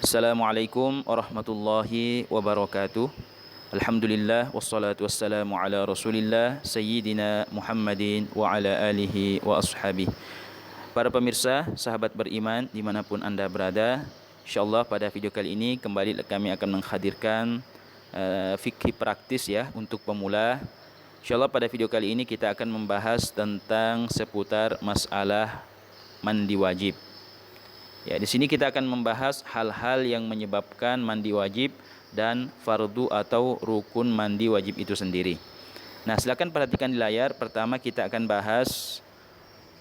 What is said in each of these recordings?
Assalamualaikum warahmatullahi wabarakatuh. Alhamdulillah wassalatu wassalamu ala Rasulillah Sayyidina Muhammadin wa ala alihi wa ashabihi. Para pemirsa, sahabat beriman dimanapun Anda berada, insyaallah pada video kali ini kembali kami akan menghadirkan fikih praktis ya untuk pemula. Insyaallah pada video kali ini kita akan membahas tentang seputar masalah mandi wajib. Ya, di sini kita akan membahas hal-hal yang menyebabkan mandi wajib dan fardu atau rukun mandi wajib itu sendiri. Nah, silakan perhatikan di layar. Pertama kita akan bahas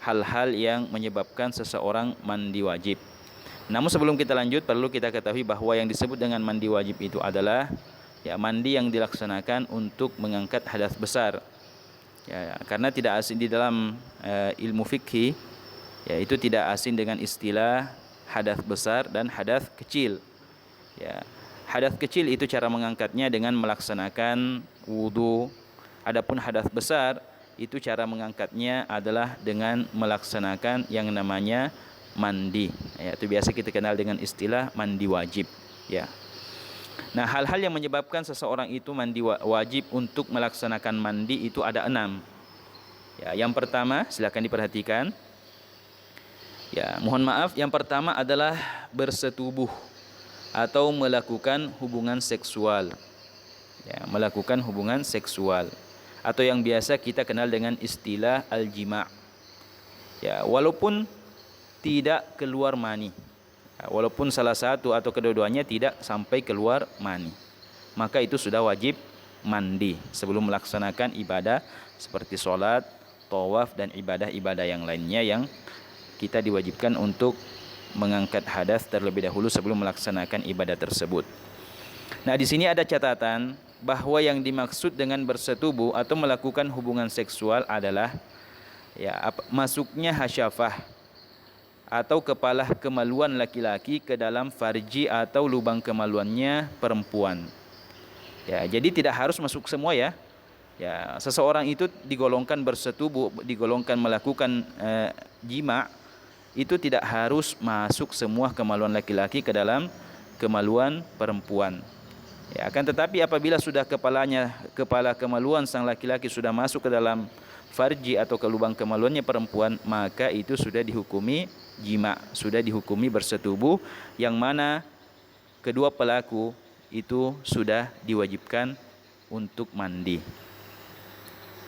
hal-hal yang menyebabkan seseorang mandi wajib. Namun sebelum kita lanjut, perlu kita ketahui bahwa yang disebut dengan mandi wajib itu adalah ya mandi yang dilaksanakan untuk mengangkat hadas besar. Ya, karena tidak asing di dalam ilmu fikih, ya itu tidak asing dengan istilah hadas besar dan hadas kecil. Ya, hadas kecil itu cara mengangkatnya dengan melaksanakan wudu. Adapun hadas besar itu cara mengangkatnya adalah dengan melaksanakan yang namanya mandi. Ya, itu biasa kita kenal dengan istilah mandi wajib. Ya. Nah, hal-hal yang menyebabkan seseorang itu mandi wajib untuk melaksanakan mandi itu ada 6. Ya, yang pertama silakan diperhatikan. Ya, mohon maaf, yang pertama adalah bersetubuh atau melakukan hubungan seksual. Ya, melakukan hubungan seksual atau yang biasa kita kenal dengan istilah al-jima'. Ya, walaupun tidak keluar mani. Ya, walaupun salah satu atau kedua-duanya tidak sampai keluar mani, maka itu sudah wajib mandi sebelum melaksanakan ibadah seperti sholat, tawaf dan ibadah-ibadah yang lainnya yang kita diwajibkan untuk mengangkat hadas terlebih dahulu sebelum melaksanakan ibadah tersebut. Nah, di sini ada catatan bahwa yang dimaksud dengan bersetubuh atau melakukan hubungan seksual adalah ya masuknya hasyafah atau kepala kemaluan laki-laki ke dalam farji atau lubang kemaluannya perempuan. Ya, jadi tidak harus masuk semua ya. Ya, seseorang itu digolongkan bersetubuh, digolongkan melakukan jima' itu tidak harus masuk semua kemaluan laki-laki ke dalam kemaluan perempuan. Ya, akan tetapi apabila sudah kepala kemaluan sang laki-laki sudah masuk ke dalam farji atau ke lubang kemaluannya perempuan, maka itu sudah dihukumi jima', sudah dihukumi bersetubuh, yang mana kedua pelaku itu sudah diwajibkan untuk mandi.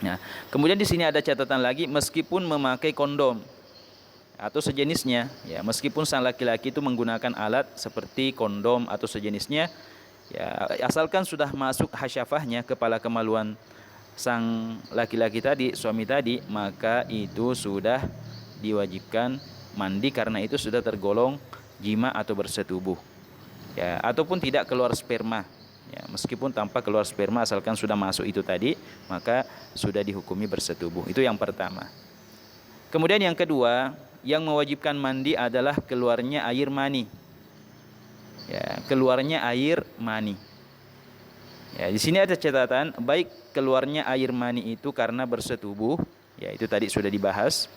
Nah, kemudian di sini ada catatan lagi, meskipun memakai kondom atau sejenisnya, ya meskipun sang laki-laki itu menggunakan alat seperti kondom atau sejenisnya, ya asalkan sudah masuk hasyafahnya kepala kemaluan sang laki-laki tadi, suami tadi, maka itu sudah diwajibkan mandi karena itu sudah tergolong jima atau bersetubuh. Ya, ataupun tidak keluar sperma. Ya, meskipun tanpa keluar sperma asalkan sudah masuk itu tadi, maka sudah dihukumi bersetubuh. Itu yang pertama. Kemudian yang kedua, yang mewajibkan mandi adalah keluarnya air mani. Ya, keluarnya air mani. Ya, di sini ada catatan, baik keluarnya air mani itu karena bersetubuh, ya itu tadi sudah dibahas.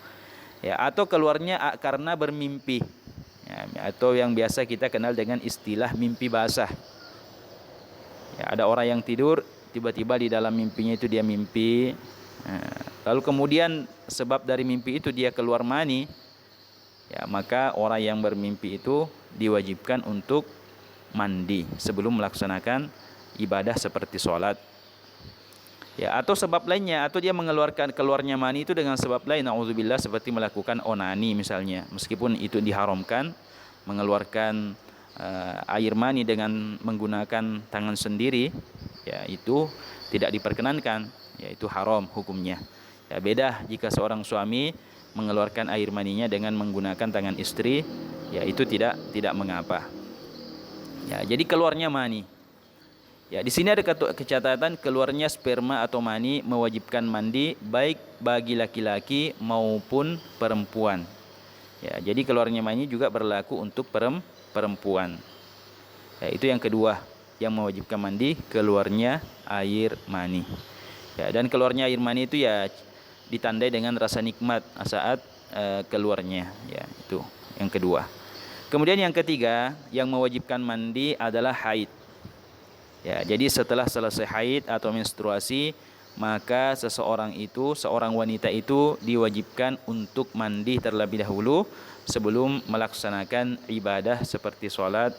Ya, atau keluarnya karena bermimpi. Ya, atau yang biasa kita kenal dengan istilah mimpi basah. Ya, ada orang yang tidur, tiba-tiba di dalam mimpinya itu dia mimpi. Nah, lalu kemudian sebab dari mimpi itu dia keluar mani, ya maka orang yang bermimpi itu diwajibkan untuk mandi sebelum melaksanakan ibadah seperti sholat. Ya, atau sebab lainnya, atau dia mengeluarkan keluarnya mani itu dengan sebab lain, na'udzubillah, seperti melakukan onani misalnya, meskipun itu diharamkan mengeluarkan air mani dengan menggunakan tangan sendiri, ya itu tidak diperkenankan, ya itu haram hukumnya. Ya, beda jika seorang suami mengeluarkan air maninya dengan menggunakan tangan istri, ya itu tidak mengapa. Ya, jadi keluarnya mani. Ya, di sini ada catatan keluarnya sperma atau mani mewajibkan mandi baik bagi laki-laki maupun perempuan. Ya, jadi keluarnya mani juga berlaku untuk perempuan. Ya, itu yang kedua yang mewajibkan mandi, keluarnya air mani. Ya, dan keluarnya air mani itu ya ditandai dengan rasa nikmat saat keluarnya, ya itu yang kedua. Kemudian yang ketiga yang mewajibkan mandi adalah haid. Ya, jadi setelah selesai haid atau menstruasi, maka seorang wanita itu diwajibkan untuk mandi terlebih dahulu sebelum melaksanakan ibadah seperti sholat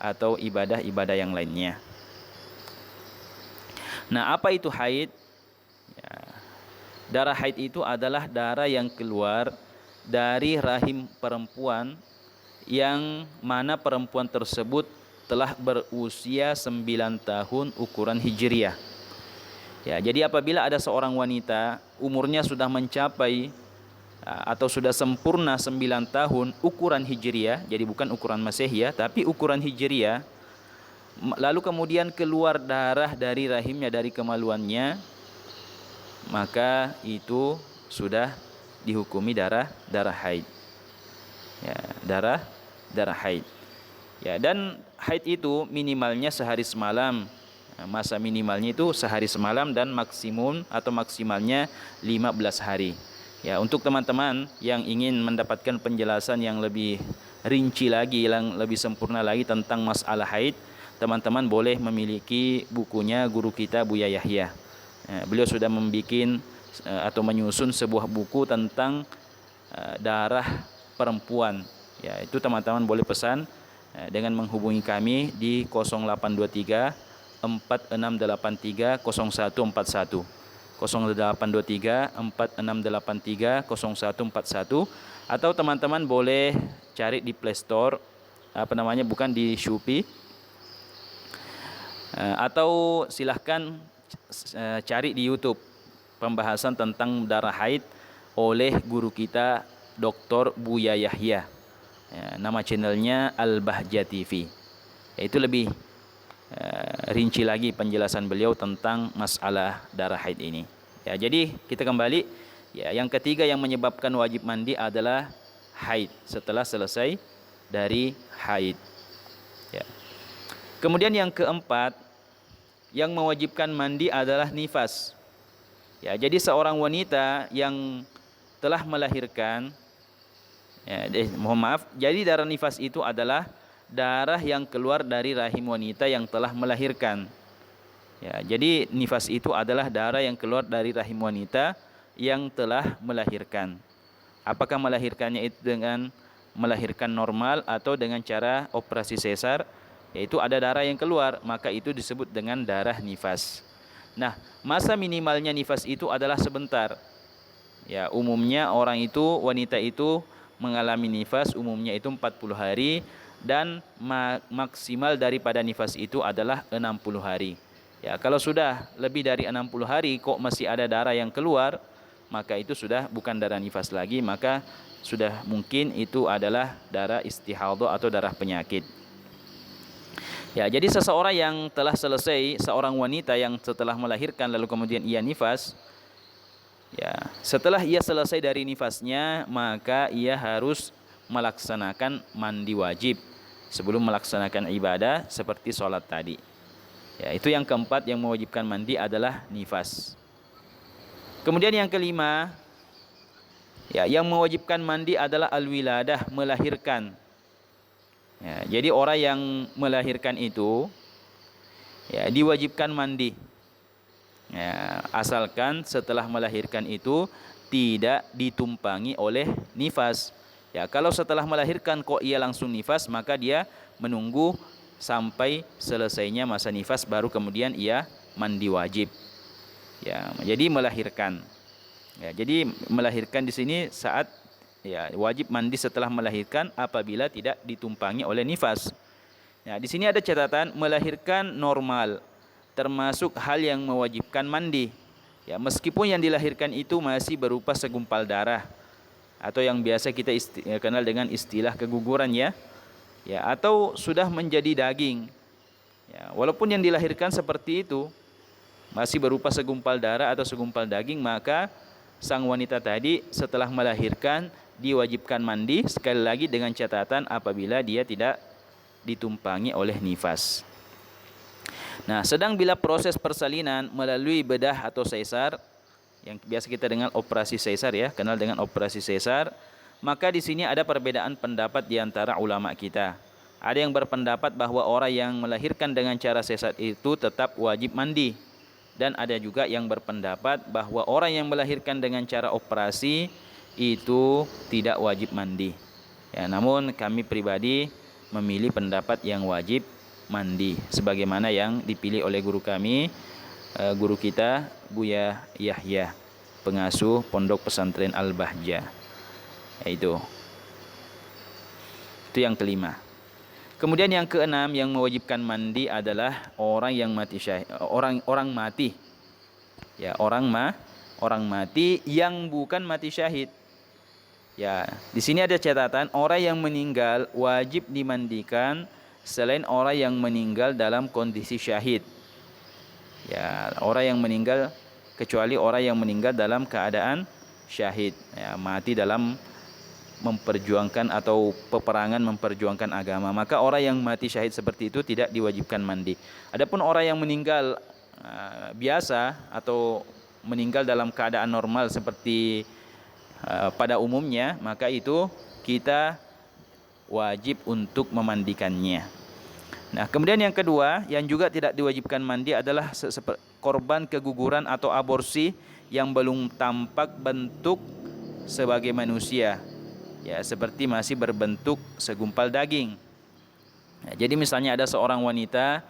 atau ibadah-ibadah yang lainnya. Nah, apa itu haid? Ya, darah haid itu adalah darah yang keluar dari rahim perempuan yang mana perempuan tersebut telah berusia 9 tahun ukuran hijriah. Ya, jadi apabila ada seorang wanita umurnya sudah mencapai atau sudah sempurna 9 tahun ukuran hijriah, jadi bukan ukuran Masehi ya, tapi ukuran hijriah, lalu kemudian keluar darah dari rahimnya, dari kemaluannya, maka itu sudah dihukumi darah haid. Ya, darah haid. Ya, dan haid itu minimalnya sehari semalam. Nah, masa minimalnya itu sehari semalam dan maksimalnya 15 hari. Ya, untuk teman-teman yang ingin mendapatkan penjelasan yang lebih rinci lagi, yang lebih sempurna lagi tentang masalah haid, teman-teman boleh memiliki bukunya guru kita Buya Yahya. Ya, beliau sudah membuat atau menyusun sebuah buku tentang darah perempuan. Ya, itu teman-teman boleh pesan dengan menghubungi kami di 0823 4683 0141, 0823 4683 0141, atau teman-teman boleh cari di Play Store, bukan di Shopee, atau silahkan cari di YouTube pembahasan tentang darah haid oleh guru kita Dr. Buya Yahya. Ya, nama channelnya Al-Bahjah TV. Itu lebih rinci lagi penjelasan beliau tentang masalah darah haid ini. Ya, jadi kita kembali. Ya, yang ketiga yang menyebabkan wajib mandi adalah haid, setelah selesai dari haid. Ya. Kemudian yang keempat yang mewajibkan mandi adalah nifas. Ya, jadi seorang wanita yang telah melahirkan, jadi darah nifas itu adalah darah yang keluar dari rahim wanita yang telah melahirkan. Ya, jadi nifas itu adalah darah yang keluar dari rahim wanita yang telah melahirkan. Apakah melahirkannya itu dengan melahirkan normal atau dengan cara operasi sesar? Yaitu ada darah yang keluar, maka itu disebut dengan darah nifas. Nah, masa minimalnya nifas itu adalah sebentar. Ya, umumnya wanita itu mengalami nifas umumnya itu 40 hari, dan maksimal daripada nifas itu adalah 60 hari. Ya, kalau sudah lebih dari 60 hari kok masih ada darah yang keluar, maka itu sudah bukan darah nifas lagi, maka sudah mungkin itu adalah darah istihadhah atau darah penyakit. Ya, jadi seorang wanita yang setelah melahirkan lalu kemudian ia nifas, ya, setelah ia selesai dari nifasnya, maka ia harus melaksanakan mandi wajib sebelum melaksanakan ibadah seperti sholat tadi. Ya, itu yang keempat yang mewajibkan mandi adalah nifas. Kemudian yang kelima, ya, yang mewajibkan mandi adalah al-wiladah, melahirkan. Ya, jadi orang yang melahirkan itu, ya, diwajibkan mandi. Ya, asalkan setelah melahirkan itu tidak ditumpangi oleh nifas. Ya, kalau setelah melahirkan kok ia langsung nifas, maka dia menunggu sampai selesainya masa nifas baru kemudian ia mandi wajib. Ya, jadi melahirkan. Ya, jadi melahirkan di sini saat, ya, wajib mandi setelah melahirkan apabila tidak ditumpangi oleh nifas. Ya, di sini ada catatan melahirkan normal termasuk hal yang mewajibkan mandi. Ya, meskipun yang dilahirkan itu masih berupa segumpal darah atau yang biasa kita kenal dengan istilah keguguran, ya. Ya, atau sudah menjadi daging. Ya, walaupun yang dilahirkan seperti itu masih berupa segumpal darah atau segumpal daging, maka sang wanita tadi setelah melahirkan diwajibkan mandi, sekali lagi dengan catatan apabila dia tidak ditumpangi oleh nifas. Nah, sedang bila proses persalinan melalui bedah atau sesar, yang biasa kita dengar operasi sesar, ya, kenal dengan operasi sesar, maka di sini ada perbedaan pendapat di antara ulama kita. Ada yang berpendapat bahwa orang yang melahirkan dengan cara sesat itu tetap wajib mandi. Dan ada juga yang berpendapat bahwa orang yang melahirkan dengan cara operasi itu tidak wajib mandi. Ya, namun kami pribadi memilih pendapat yang wajib mandi sebagaimana yang dipilih oleh guru kami, guru kita Buya Yahya, pengasuh Pondok Pesantren Al-Bahjah. Itu yang kelima. Kemudian yang keenam yang mewajibkan mandi adalah orang yang mati syahid, orang mati. Ya, orang mati yang bukan mati syahid. Ya, di sini ada catatan orang yang meninggal wajib dimandikan selain orang yang meninggal dalam kondisi syahid. Ya, orang yang meninggal kecuali orang yang meninggal dalam keadaan syahid, ya, mati dalam memperjuangkan atau peperangan memperjuangkan agama, maka orang yang mati syahid seperti itu tidak diwajibkan mandi. Adapun orang yang meninggal biasa atau meninggal dalam keadaan normal seperti pada umumnya, maka itu kita wajib untuk memandikannya. Nah, kemudian yang kedua yang juga tidak diwajibkan mandi adalah korban keguguran atau aborsi yang belum tampak bentuk sebagai manusia. Ya, seperti masih berbentuk segumpal daging. Ya, jadi misalnya ada seorang wanita,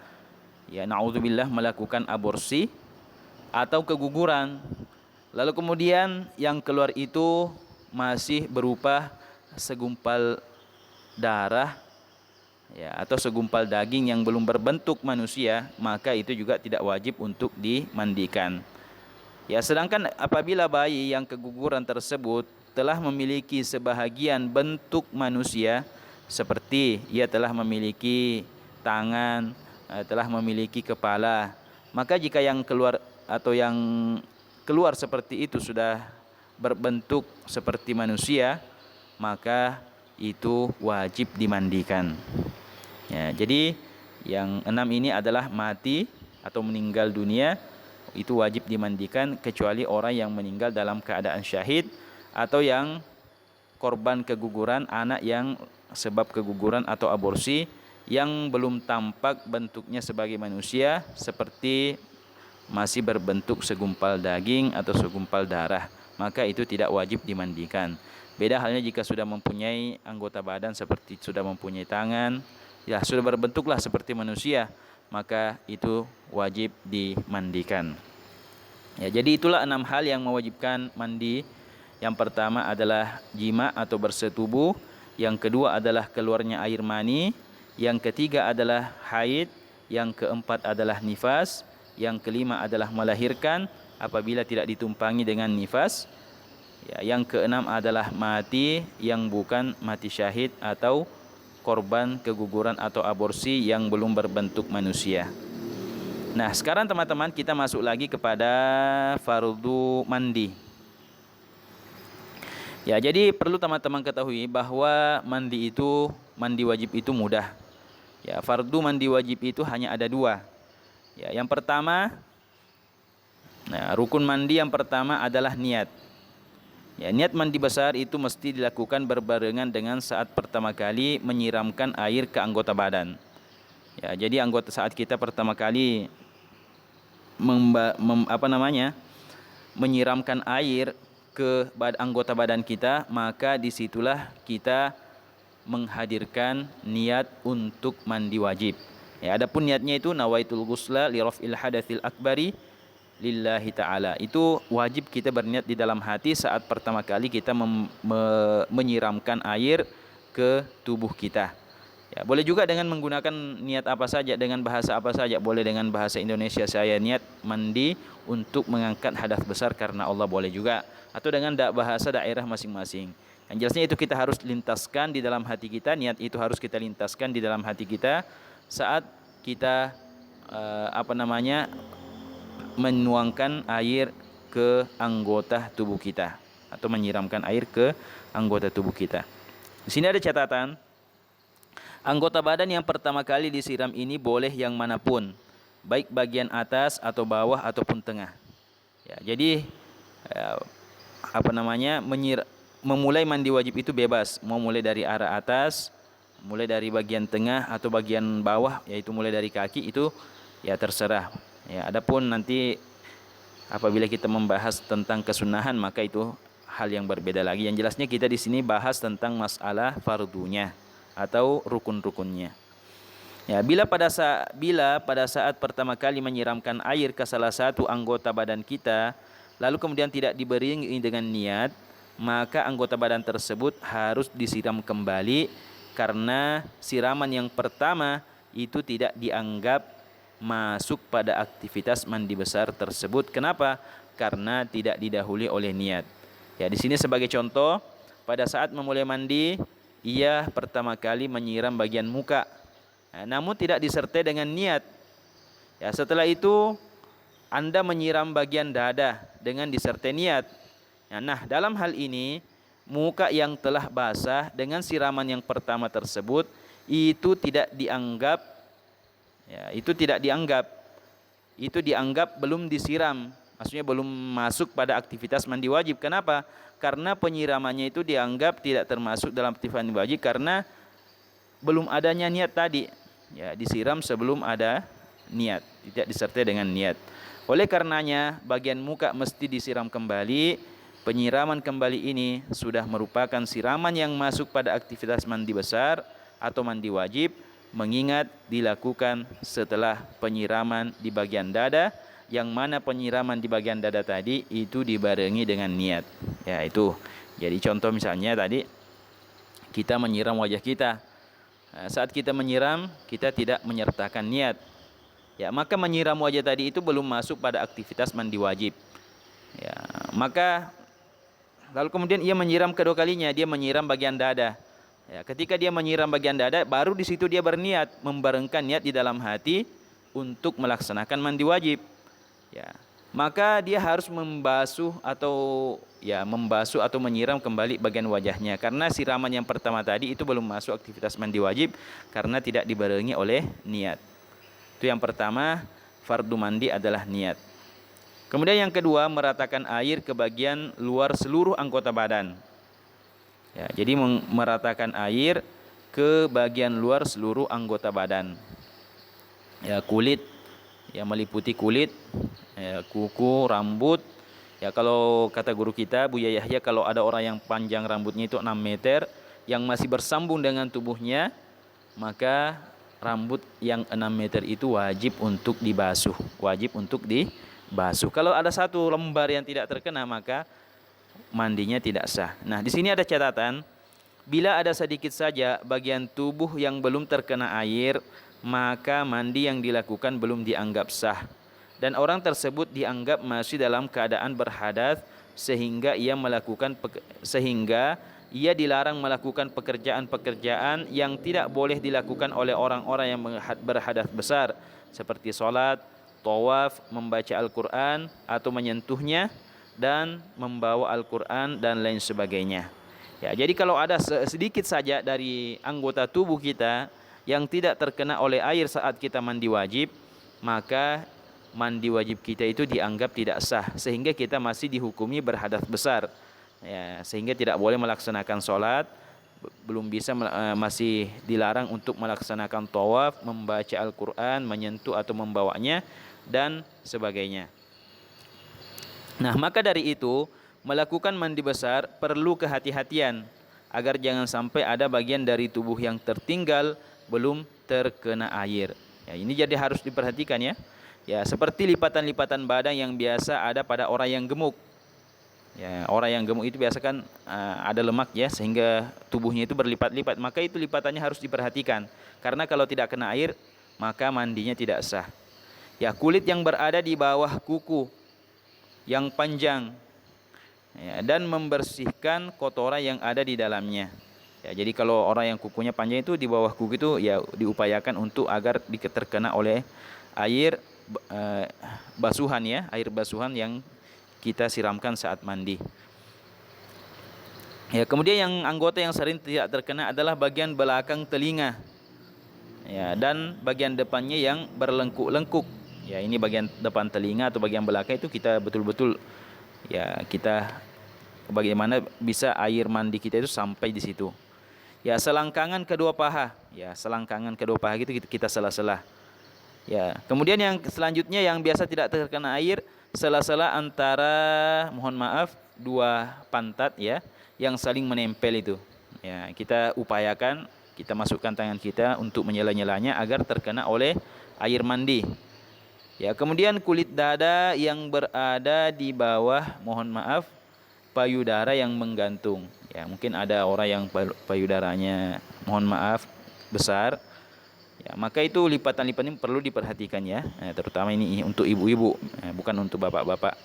ya naudzubillah, melakukan aborsi atau keguguran, lalu kemudian yang keluar itu masih berupa segumpal darah, ya, atau segumpal daging yang belum berbentuk manusia, maka itu juga tidak wajib untuk dimandikan. Ya, sedangkan apabila bayi yang keguguran tersebut telah memiliki sebahagian bentuk manusia, seperti ia telah memiliki tangan, telah memiliki kepala, maka jika yang keluar atau yang keluar seperti itu sudah berbentuk seperti manusia, maka itu wajib dimandikan. Ya, jadi yang 6 ini adalah mati atau meninggal dunia, itu wajib dimandikan kecuali orang yang meninggal dalam keadaan syahid atau yang korban keguguran, anak yang sebab keguguran atau aborsi yang belum tampak bentuknya sebagai manusia, seperti masih berbentuk segumpal daging atau segumpal darah, maka itu tidak wajib dimandikan. Beda halnya jika sudah mempunyai anggota badan seperti sudah mempunyai tangan, ya sudah berbentuklah seperti manusia, maka itu wajib dimandikan. Ya, jadi itulah 6 hal yang mewajibkan mandi. Yang pertama adalah jima atau bersetubuh, yang kedua adalah keluarnya air mani, yang ketiga adalah haid, yang keempat adalah nifas, yang kelima adalah melahirkan apabila tidak ditumpangi dengan nifas, ya, yang keenam adalah mati yang bukan mati syahid atau korban keguguran atau aborsi yang belum berbentuk manusia. Nah, sekarang teman-teman kita masuk lagi kepada fardu mandi. Ya, jadi perlu teman-teman ketahui bahwa mandi wajib itu mudah. Ya, fardu mandi wajib itu hanya ada 2. Ya, yang pertama, rukun mandi yang pertama adalah niat. Ya, niat mandi besar itu mesti dilakukan berbarengan dengan saat pertama kali menyiramkan air ke anggota badan. Ya, jadi saat kita pertama kali menyiramkan air ke anggota badan kita, maka disitulah kita menghadirkan niat untuk mandi wajib. Ya, adapun niatnya itu nawaitul ghusla li raf'il hadatsil akbari lillahi ta'ala. Itu wajib kita berniat di dalam hati saat pertama kali kita menyiramkan air ke tubuh kita. Ya, boleh juga dengan menggunakan niat apa saja, dengan bahasa apa saja. Boleh dengan bahasa Indonesia, saya niat mandi untuk mengangkat hadas besar karena Allah, boleh juga. Atau dengan bahasa daerah masing-masing. Yang jelasnya itu kita harus lintaskan di dalam hati kita, niat itu harus kita lintaskan di dalam hati kita saat kita menuangkan air ke anggota tubuh kita atau menyiramkan air ke anggota tubuh kita. Di sini ada catatan, anggota badan yang pertama kali disiram ini boleh yang manapun, baik bagian atas atau bawah ataupun tengah. Ya, jadi memulai mandi wajib itu bebas, mau mulai dari arah atas, mulai dari bagian tengah atau bagian bawah, yaitu mulai dari kaki, itu ya terserah. Ya, adapun nanti apabila kita membahas tentang kesunahan maka itu hal yang berbeda lagi. Yang jelasnya kita di sini bahas tentang masalah fardunya atau rukun-rukunnya. Ya, bila pada saat pertama kali menyiramkan air ke salah satu anggota badan kita, lalu kemudian tidak diberi dengan niat, maka anggota badan tersebut harus disiram kembali karena siraman yang pertama itu tidak dianggap masuk pada aktivitas mandi besar tersebut. Kenapa? Karena tidak didahului oleh niat. Ya, di sini sebagai contoh, pada saat memulai mandi, ia pertama kali menyiram bagian muka. Namun tidak disertai dengan niat. Ya, setelah itu Anda menyiram bagian dada dengan disertai niat. Nah, dalam hal ini muka yang telah basah dengan siraman yang pertama tersebut itu tidak dianggap, ya, itu dianggap belum disiram. Maksudnya belum masuk pada aktivitas mandi wajib. Kenapa? Karena penyiramannya itu dianggap tidak termasuk dalam aktivitas mandi wajib karena belum adanya niat tadi. Ya, disiram sebelum ada niat, tidak disertai dengan niat. Oleh karenanya bagian muka mesti disiram kembali. Penyiraman kembali ini sudah merupakan siraman yang masuk pada aktivitas mandi besar atau mandi wajib, mengingat dilakukan setelah penyiraman di bagian dada, yang mana penyiraman di bagian dada tadi itu dibarengi dengan niat. Ya, itu. Jadi contoh misalnya tadi kita menyiram wajah kita. Saat kita menyiram, kita tidak menyertakan niat. Ya, maka menyiram wajah tadi itu belum masuk pada aktivitas mandi wajib. Ya, maka lalu kemudian ia menyiram kedua kalinya, dia menyiram bagian dada. Ya, ketika dia menyiram bagian dada, baru di situ dia berniat, membarengkan niat di dalam hati untuk melaksanakan mandi wajib. Ya, maka dia harus membasuh atau menyiram kembali bagian wajahnya karena siraman yang pertama tadi itu belum masuk aktivitas mandi wajib karena tidak dibarengi oleh niat. Itu yang pertama, fardu mandi adalah niat. Kemudian yang kedua, meratakan air ke bagian luar seluruh anggota badan. Ya, jadi meratakan air ke bagian luar seluruh anggota badan. Ya, kulit, ya meliputi kulit, ya, kuku, rambut. Ya, kalau kata guru kita Buya Yahya, kalau ada orang yang panjang rambutnya itu 6 meter yang masih bersambung dengan tubuhnya, maka rambut yang 6 meter itu wajib untuk dibasuh. Kalau ada satu lembar yang tidak terkena, maka mandinya tidak sah. Nah, di sini ada catatan, bila ada sedikit saja bagian tubuh yang belum terkena air, maka mandi yang dilakukan belum dianggap sah. Dan orang tersebut dianggap masih dalam keadaan berhadas sehingga ia dilarang melakukan pekerjaan-pekerjaan yang tidak boleh dilakukan oleh orang-orang yang berhadas besar seperti sholat, tawaf, membaca Al-Quran atau menyentuhnya, dan membawa Al-Quran dan lain sebagainya. Ya, jadi kalau ada sedikit saja dari anggota tubuh kita yang tidak terkena oleh air saat kita mandi wajib, maka mandi wajib kita itu dianggap tidak sah sehingga kita masih dihukumi berhadas besar. Ya, sehingga tidak boleh melaksanakan sholat, masih dilarang untuk melaksanakan tawaf, membaca Al-Quran, menyentuh atau membawanya dan sebagainya. Nah, maka dari itu melakukan mandi besar perlu kehati-hatian agar jangan sampai ada bagian dari tubuh yang tertinggal belum terkena air. Ya, ini jadi harus diperhatikan ya. Ya, seperti lipatan-lipatan badan yang biasa ada pada orang yang gemuk. Ya, orang yang gemuk itu biasa kan ada lemak ya, sehingga tubuhnya itu berlipat-lipat. Maka itu lipatannya harus diperhatikan. Karena kalau tidak kena air, maka mandinya tidak sah. Ya, kulit yang berada di bawah kuku yang panjang, ya, dan membersihkan kotoran yang ada di dalamnya. Ya, jadi kalau orang yang kukunya panjang itu di bawah kuku itu ya diupayakan untuk agar terkena oleh air basuhan ya, air basuhan yang kita siramkan saat mandi. Ya, kemudian yang anggota yang sering tidak terkena adalah bagian belakang telinga. Ya, dan bagian depannya yang berlengkuk-lengkuk. Ya, ini bagian depan telinga atau bagian belakang itu kita betul-betul ya kita bagaimana bisa air mandi kita itu sampai di situ. Ya, selangkangan kedua paha. Ya, selangkangan kedua paha itu kita sela-sela. Ya, kemudian yang selanjutnya yang biasa tidak terkena air, sela-sela antara, mohon maaf, dua pantat ya, yang saling menempel itu. Ya, kita upayakan kita masukkan tangan kita untuk menyela-nyelanya agar terkena oleh air mandi. Ya, kemudian kulit dada yang berada di bawah, mohon maaf, payudara yang menggantung. Ya, mungkin ada orang yang payudaranya, mohon maaf, besar. Ya, maka itu lipatan-lipatan ini perlu diperhatikan ya, terutama ini untuk ibu-ibu, bukan untuk bapak-bapak.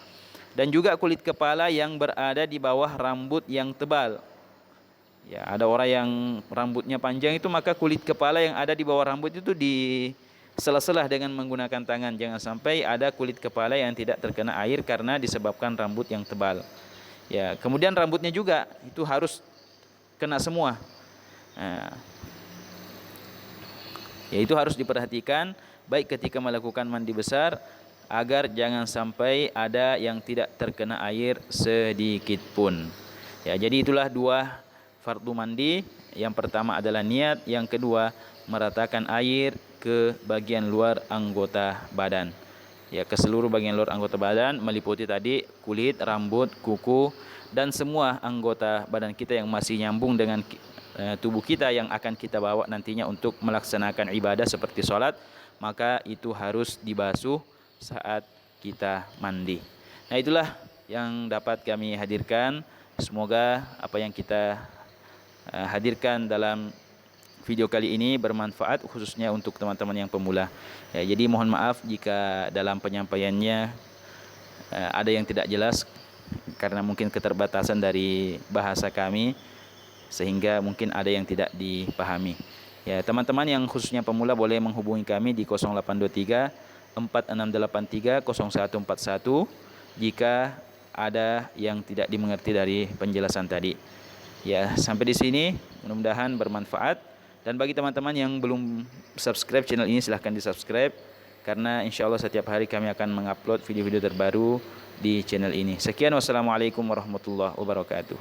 Dan juga kulit kepala yang berada di bawah rambut yang tebal. Ya, ada orang yang rambutnya panjang itu, maka kulit kepala yang ada di bawah rambut itu sela-sela dengan menggunakan tangan. Jangan sampai ada kulit kepala yang tidak terkena air karena disebabkan rambut yang tebal. Ya, kemudian rambutnya juga itu harus kena semua. Nah, ya, itu harus diperhatikan baik ketika melakukan mandi besar agar jangan sampai ada yang tidak terkena air sedikit pun. Ya, jadi itulah dua fardu mandi. Yang pertama adalah niat, yang kedua meratakan air ke bagian luar anggota badan. Ya, ke seluruh bagian luar anggota badan meliputi tadi kulit, rambut, kuku dan semua anggota badan kita yang masih nyambung dengan tubuh kita yang akan kita bawa nantinya untuk melaksanakan ibadah seperti sholat, maka itu harus dibasuh saat kita mandi. Nah, itulah yang dapat kami hadirkan. Semoga apa yang kita hadirkan dalam video kali ini bermanfaat khususnya untuk teman-teman yang pemula. Ya, jadi mohon maaf jika dalam penyampaiannya ada yang tidak jelas karena mungkin keterbatasan dari bahasa kami sehingga mungkin ada yang tidak dipahami. Ya, teman-teman yang khususnya pemula boleh menghubungi kami di 0823 4683 0141 jika ada yang tidak dimengerti dari penjelasan tadi. Ya, sampai di sini mudah-mudahan bermanfaat, dan bagi teman-teman yang belum subscribe channel ini silahkan di subscribe karena insya Allah setiap hari kami akan mengupload video-video terbaru di channel ini. Sekian, wassalamualaikum warahmatullahi wabarakatuh.